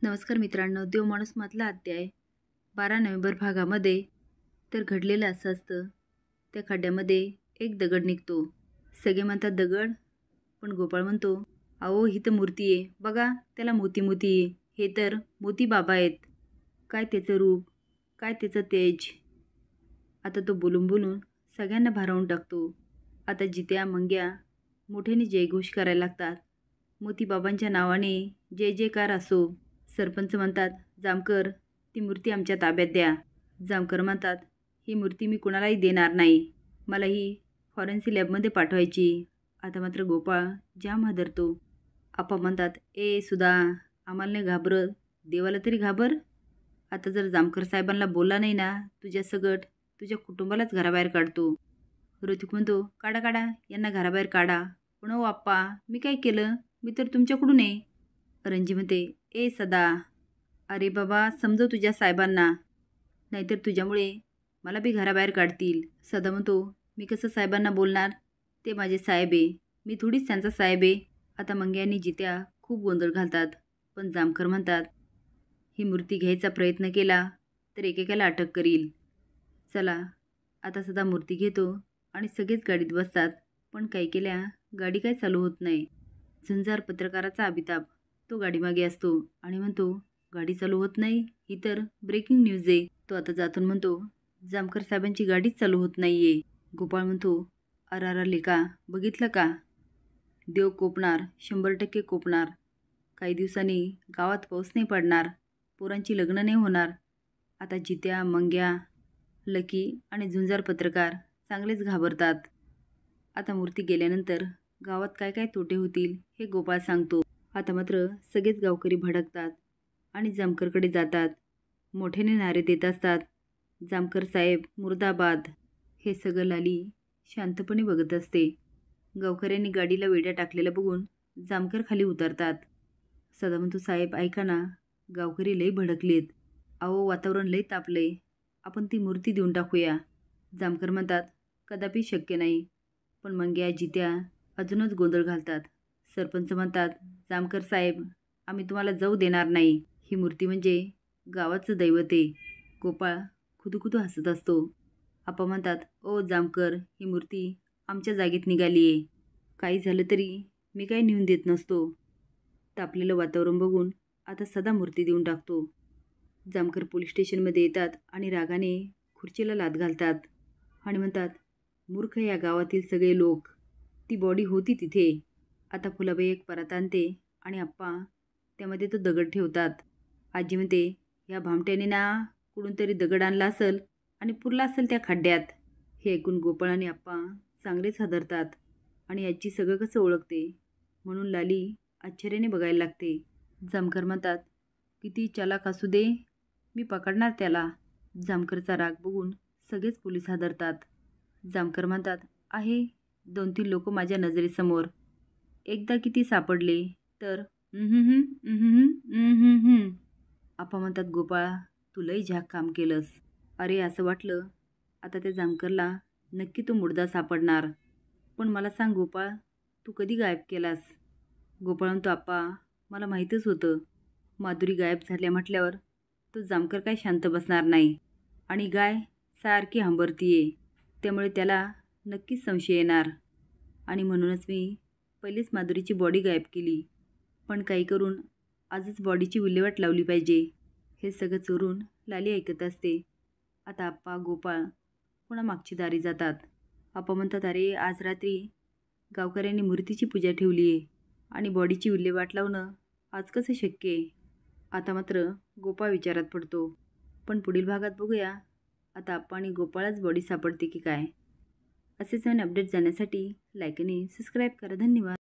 नमस्कार मित्रांनो, देव माणूसमधला अध्याय 12 नोव्हेंबर भागामध्ये तर घडलेलं असं असतं. त्या खड्ड्यामध्ये एक दगड निघतो. सगळे म्हणतात दगड, पण गोपाळ म्हणतो, अहो ही तर मूर्ती आहे, बघा त्याला मोती मोती आहे, हे तर मोती बाबा आहेत. काय त्याचं रूप, काय त्याचं तेज. आता तो बोलून बोलून सगळ्यांना भारावून टाकतो. आता जित्या मंग्या मोठ्याने जयघोष करायला लागतात. मोती बाबांच्या नावाने जय जयकार असो. सरपंच म्हणतात, जामकर ती मूर्ती आमच्या ताब्यात द्या. जामकर म्हणतात, ही मूर्ती मी कुणालाही देणार नाही, मला ही फॉरेन्सिक लॅबमध्ये पाठवायची. आता मात्र गोपाळ जाम हादरतो. आप्पा म्हणतात, ए सुधा, आम्हाला नाही घाबरत, देवाला तरी घाबर. आता जर जामकर साहेबांना बोलला नाही ना, तुझ्या सगट तुझ्या कुटुंबालाच घराबाहेर काढतो. ऋतिक म्हणतो, काढा काढा यांना घराबाहेर काढा. पण हो आप्पा, मी काय केलं, मी तर तुमच्याकडून आहे. रणजी म्हणते, ए सदा, अरे बाबा समजव तुझ्या साहेबांना, नाहीतर तुझ्यामुळे मला बी घराबाहेर काढतील. सदा म्हणतो, मी कसं साहेबांना बोलणार, ते माझे साहेब आहे, मी थोडीच त्यांचा साहेब आहे. आता मंग्या आणि जित्या खूप गोंधळ घालतात. पण जामकर म्हणतात, ही मूर्ती घ्यायचा प्रयत्न केला तर एकेकाला अटक करील. चला आता सदा मूर्ती घेतो आणि सगळेच गाडीत बसतात. पण काही केल्या गाडी काय चालू होत नाही. झुंजार पत्रकाराचा अभिताप तो गाडीमागे असतो आणि म्हणतो, गाडी चालू होत नाही, ही तर ब्रेकिंग न्यूज आहे. तो आता जातून म्हणतो, जामकर साहेबांची गाडीच चालू होत नाही आहे. गोपाळ म्हणतो, अरारा लेका, बघितलं का, देव कोपणार, 100% कोपणार. काही दिवसांनी गावात पाऊस नाही पडणार, पोरांची लग्न नाही होणार. आता जित्या मंग्या, लकी आणि झुंजार पत्रकार चांगलेच घाबरतात. आता मूर्ती गेल्यानंतर गावात काय काय तोटे होतील हे गोपाळ सांगतो. आता मात्र सगळेच गावकरी भडकतात आणि जामकरकडे जातात. मोठ्याने नारे देत असतात, जामकर साहेब मुर्दाबाद. हे सगळं लाली शांतपणे बघत असते. गावकऱ्यांनी गाडीला वेड्या टाकलेलं बघून जामकर खाली उतरतात. सदा म्हणतो, साहेब ऐका ना, गावकरी लई भडकलेत, अहो वातावरण लई तापलंय, आपण ती मूर्ती देऊन टाकूया. जामकर म्हणतात, कदापि शक्य नाही. पण मंग्या जित्या अजूनच गोंधळ घालतात. सरपंच म्हणतात, जामकर साहेब, आम्ही तुम्हाला जाऊ देणार नाही, ही मूर्ती म्हणजे गावाचं दैवत आहे. गोपाळ खुदुखुदू हसत असतो. आप्पा म्हणतात, ओ जामकर, ही मूर्ती आमच्या जागेत निघाली आहे, काही झालं तरी मी काही नेऊन देत नसतो. तापलेलं वातावरण बघून आता सदा मूर्ती देऊन टाकतो. जामकर पोलीस स्टेशनमध्ये येतात आणि रागाने खुर्चीला लाथ घालतात आणि म्हणतात, मूर्ख या गावातील सगळे लोक, ती बॉडी होती तिथे. आता फुलाबाई एक परत आणते आणि आप्पा त्यामध्ये तो दगड ठेवतात. आजी म्हणते, या भामट्याने ना कुठून तरी दगड आणला असेल आणि पुरला असेल त्या खड्ड्यात. हे ऐकून गोपाळ आणि आप्पा चांगलेच हादरतात आणि आजी सगळं कसं ओळखते म्हणून लाली आश्चर्याने बघायला लागते. जामकर म्हणतात, किती चालाक असू दे, मी पकडणार त्याला. जामकरचा राग बघून सगळेच पोलीस हादरतात. जामकर म्हणतात, आहे 2-3 लोक माझ्या नजरेसमोर, एकदा किती सापडले तर आप्पा म्हणतात, गोपाळा तू लई झाक काम केलंस. अरे असं वाटलं आता त्या जामकरला नक्की तो मुर्दा सापडणार. पण मला सांग गोपाळ, तू कधी गायब केलास? गोपाळ म्हणतो, आप्पा मला माहीतच होतं, माधुरी गायब झाल्या म्हटल्यावर तो जामकर काय शांत बसणार नाही आणि गाय सारखी हंबरतीये, त्यामुळे त्याला नक्कीच संशय येणार आणि म्हणूनच मी पहिलेच माधुरीची बॉडी गायब केली. पण काही करून आजच बॉडीची विल्हेवाट लावली पाहिजे. हे सगळं चोरून लाली ऐकत असते. आता आप्पा गोपाळ पुन्हा मागची दारी जातात. आप्पा म्हणतात, अरे आज रात्री गावकऱ्यांनी मूर्तीची पूजा ठेवली आहे आणि बॉडीची विल्हेवाट लावणं आज कसं शक्य आहे. आता मात्र गोपाळ विचारात पडतो. पण पुढील भागात बघूया आता आप्पा आणि गोपाळच बॉडी सापडते की काय. असेच नवीन अपडेट जाण्यासाठी लाईक आणि सबस्क्राईब करा. धन्यवाद.